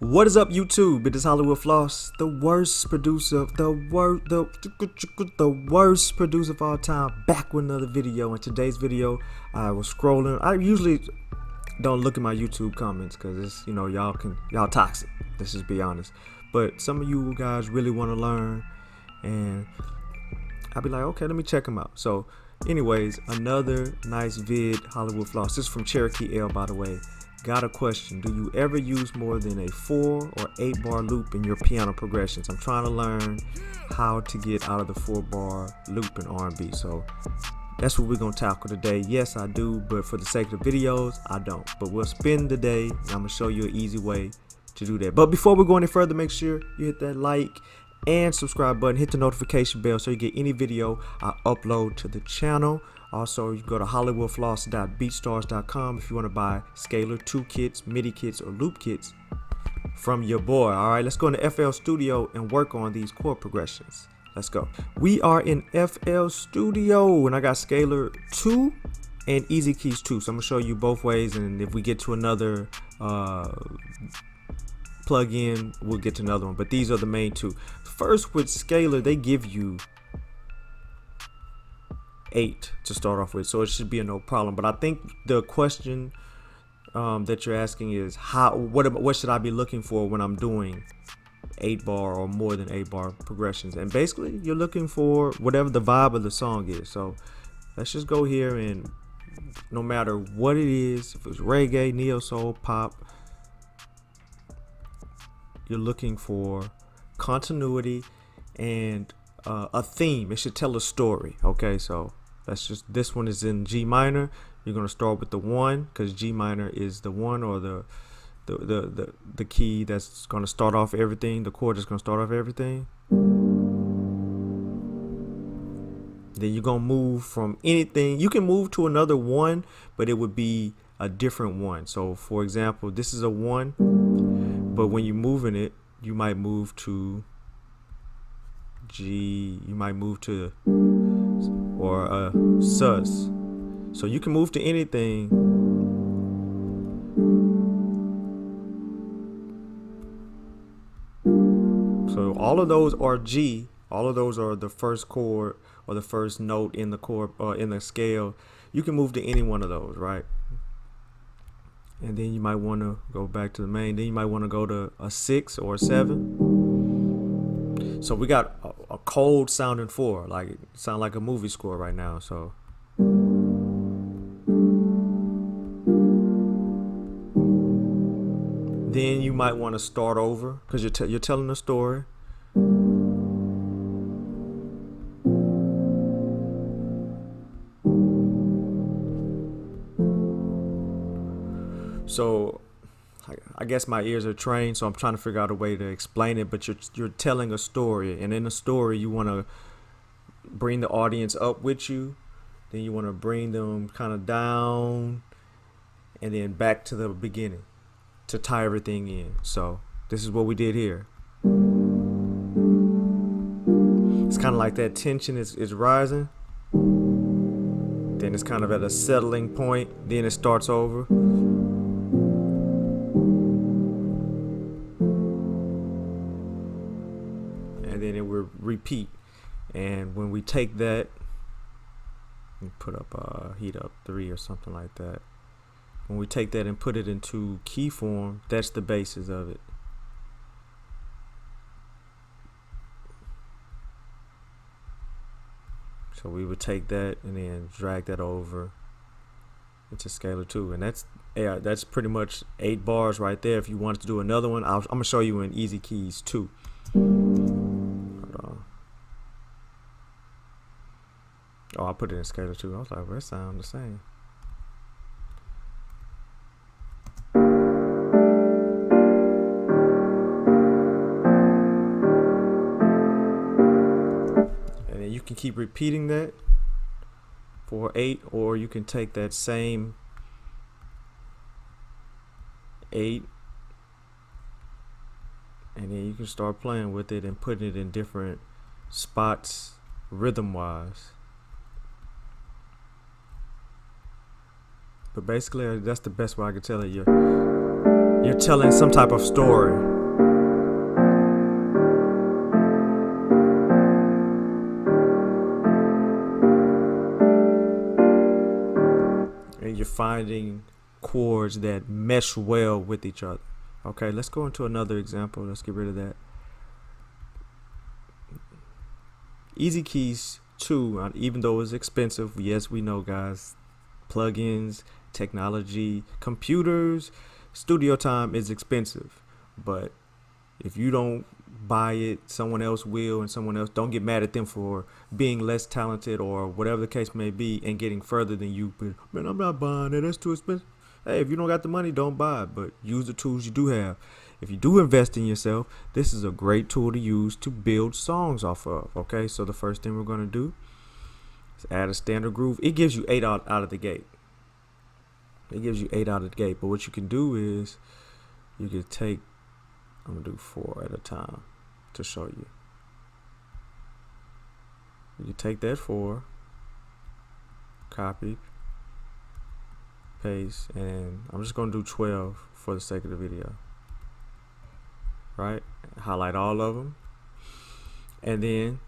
What is up, YouTube? It is HWFLOSS, the worst producer, the worst producer of all time, back with another video. In today's video, I was scrolling. I usually don't look at my YouTube comments because it's, you know, y'all toxic. Let's just be honest. But some of you guys really want to learn, and I'll be like, okay, let me check them out. So, anyways, another nice vid, HWFLOSS. This is from Cherokee L, by the way. Got a question. Do you ever use more than a 4 or 8 bar loop in your piano progressions? I'm trying to learn how to get out of the 4 bar loop in R&B. So that's what we're going to tackle today. Yes, I do, but for the sake of the videos, I don't. But we'll spend the day, and I'm going to show you an easy way to do that. But before we go any further, make sure you hit that like and subscribe button. Hit the notification bell so you get any video I upload to the channel. Also, you go to HWFLOSS.BEATSTARS.com if you want to buy scalar 2 kits, MIDI kits, or loop kits from your boy. All right, let's go into FL Studio and work on these chord progressions. Let's go. We are in FL Studio, and I got scalar 2 and EZKeys 2. So I'm going to show you both ways, and if we get to another plug-in, we'll get to another one. But these are the main two. First, with scalar, they give you 8 to start off with, so it should be a no problem. But I think the question that you're asking is what should I be looking for when I'm doing 8 bar or more than 8 bar progressions? And basically you're looking for whatever the vibe of the song is. So let's just go here, and no matter what it is, if it's reggae, neo soul, pop, you're looking for continuity and a theme. It should tell a story. Okay, so that's just, this one is in G minor. You're going to start with the 1 because G minor is the 1, or the key that's going to start off everything, the chord that's going to start off everything. Then you're going to move from anything. You can move to another 1, but it would be a different 1. So for example, this is a 1, but when you're moving it, you might move to G, you might move to, or a sus. So you can move to anything. So all of those are G. All of those are the first chord or the first note in the chord or in the scale. You can move to any one of those, right? And then you might want to go back to the main. Then you might want to go to a 6 or a 7. So we got a cold sounding 4, like it sound like a movie score right now. So then you might want to start over because you're telling a story. So I guess my ears are trained, so I'm trying to figure out a way to explain it, but you're telling a story, and in a story you want to bring the audience up with you, then you want to bring them kind of down and then back to the beginning to tie everything in. So this is what we did here. It's kind of like that tension is rising, then it's kind of at a settling point, then it starts over. Then it will repeat. And when we take that and put up heat up 3 or something like that, when we take that and put it into key form, that's the basis of it. So we would take that and then drag that over into scalar 2, and that's pretty much 8 bars right there. If you wanted to do another one, I'm gonna show you in EZKeys 2. Oh, I put it in scalar 2. I was like, well, it sounds the same. And then you can keep repeating that for 8, or you can take that same 8 and then you can start playing with it and putting it in different spots rhythm wise. But basically, that's the best way I can tell it. You're telling some type of story. finding chords that mesh well with each other. Okay, let's go into another example. Let's get rid of that. EZKeys 2, even though it's expensive, yes, we know, guys, plugins, technology, computers, studio time is expensive. But if you don't buy it, someone else will, and someone else, don't get mad at them for being less talented or whatever the case may be and getting further than you. But man, I'm not buying it, that's too expensive. Hey, if you don't got the money, don't buy it, but use the tools you do have. If you do invest in yourself, this is a great tool to use to build songs off of. Okay, so the first thing we're going to do is add a standard groove. It gives you 8 out of the gate. It gives you 8 out of the gate, but what you can do is you can take, I'm going to do 4 at a time to show you. You can take that 4, copy, paste, and I'm just going to do 12 for the sake of the video. Right? Highlight all of them. And then,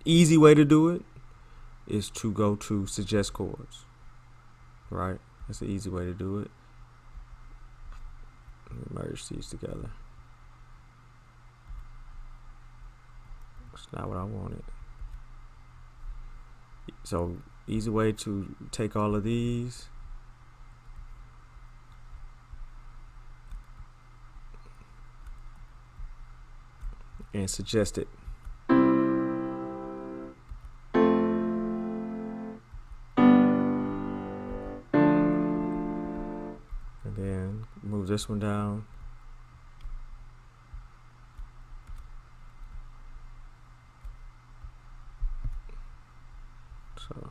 easy way to do it is to go to suggest chords. Right? That's the easy way to do it. Let me merge these together. That's not what I wanted. So, easy way to take all of these. And suggest it. And then move this one down. So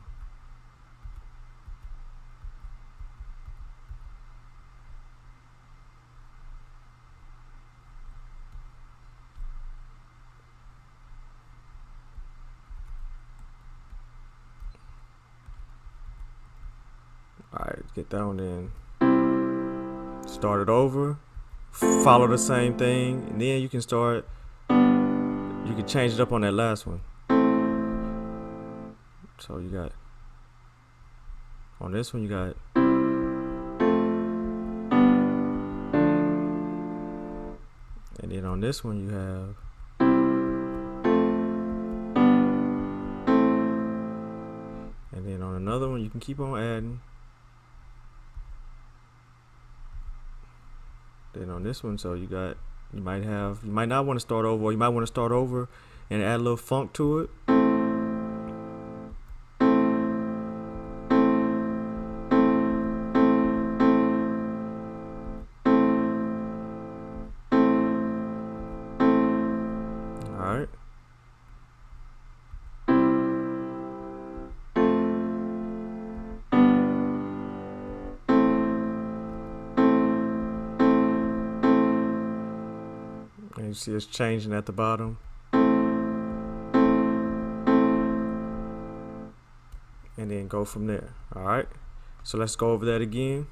alright, get that one in. Start it over. Follow the same thing, and then you can start. You can change it up on that last one. So you got on this one, you got and then on this one you have and then on another one you can keep on adding. Then on this one, so you might not want to start over, or you might want to start over and add a little funk to it. Alright. And you see it's changing at the bottom. And then go from there. Alright. So let's go over that again.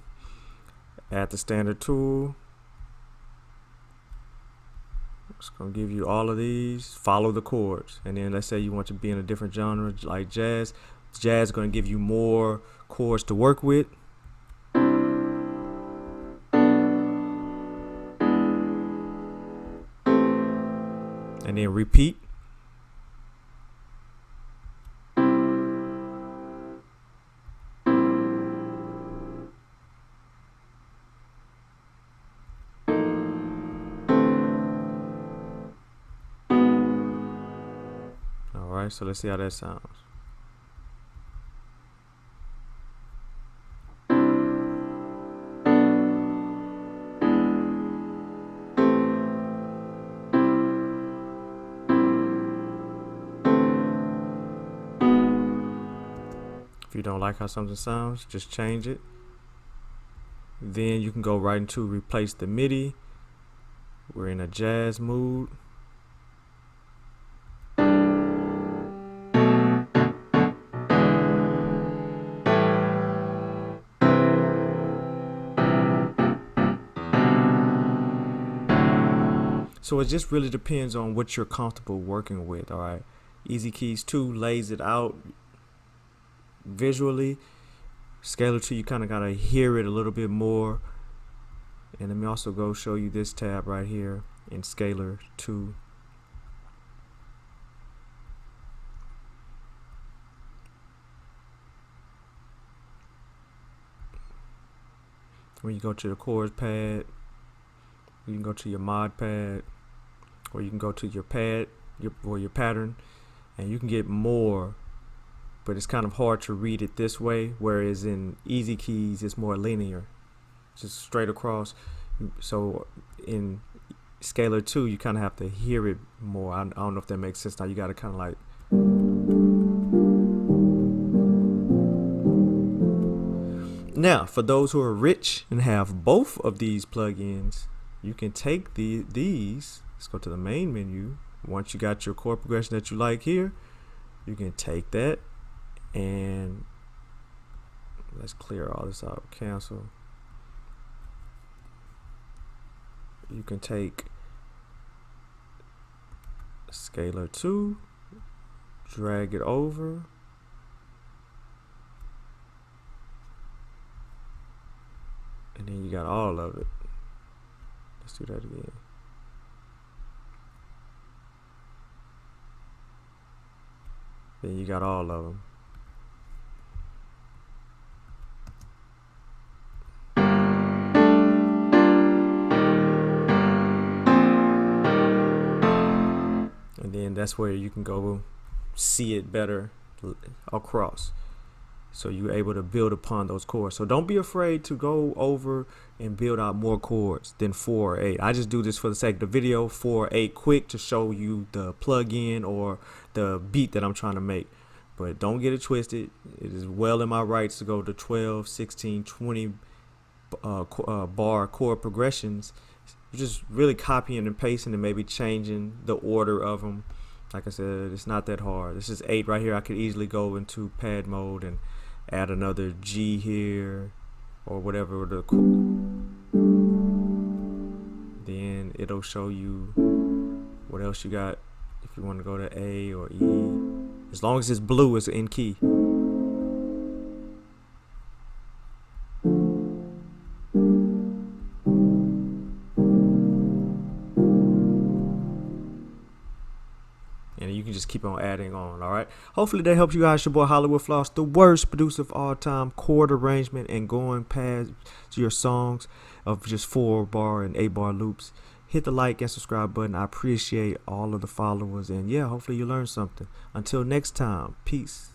Add the standard tool. It's going to give you all of these. Follow the chords. And then let's say you want to be in a different genre like jazz. Jazz is going to give you more chords to work with. And then repeat. Alright, so let's see how that sounds. If you don't like how something sounds, just change it. Then you can go right into replace the MIDI. We're in a jazz mood. So it just really depends on what you're comfortable working with. All right, EZKeys 2 lays it out visually. Scalar 2, you kind of gotta hear it a little bit more. And let me also go show you this tab right here in Scalar 2. When you go to the chords pad, you can go to your mod pad, or you can go to your pad, your pattern, and you can get more, but it's kind of hard to read it this way, whereas in EZKeys it's more linear, just straight across. So in Scalar 2 you kind of have to hear it more. I don't know if that makes sense. Now you got to kind of like, now for those who are rich and have both of these plugins, you can take these. Let's go to the main menu. Once you got your chord progression that you like here, you can take that and let's clear all this out. Cancel. You can take Scalar 2, drag it over, and then you got all of it. Let's do that again. Then you got all of them. And then that's where you can go see it better across. So you're able to build upon those chords. So don't be afraid to go over and build out more chords than 4 or 8. I just do this for the sake of the video, 4 or 8 quick to show you the plugin or the beat that I'm trying to make. But don't get it twisted. It is well in my rights to go to 12, 16, 20 bar chord progressions. You're just really copying and pasting and maybe changing the order of them. Like I said, it's not that hard. This is 8 right here. I could easily go into pad mode and add another G here or whatever the then it'll show you what else you got if you want to go to A or E. As long as it's blue, it's in key. And you can just keep on adding on. All right, hopefully that helps you guys. Your boy HWFLOSS, the worst producer of all time, chord arrangement and going past your songs of just 4 bar and 8 bar loops. Hit the like and subscribe button. I appreciate all of the followers, and yeah, hopefully you learned something. Until next time, peace.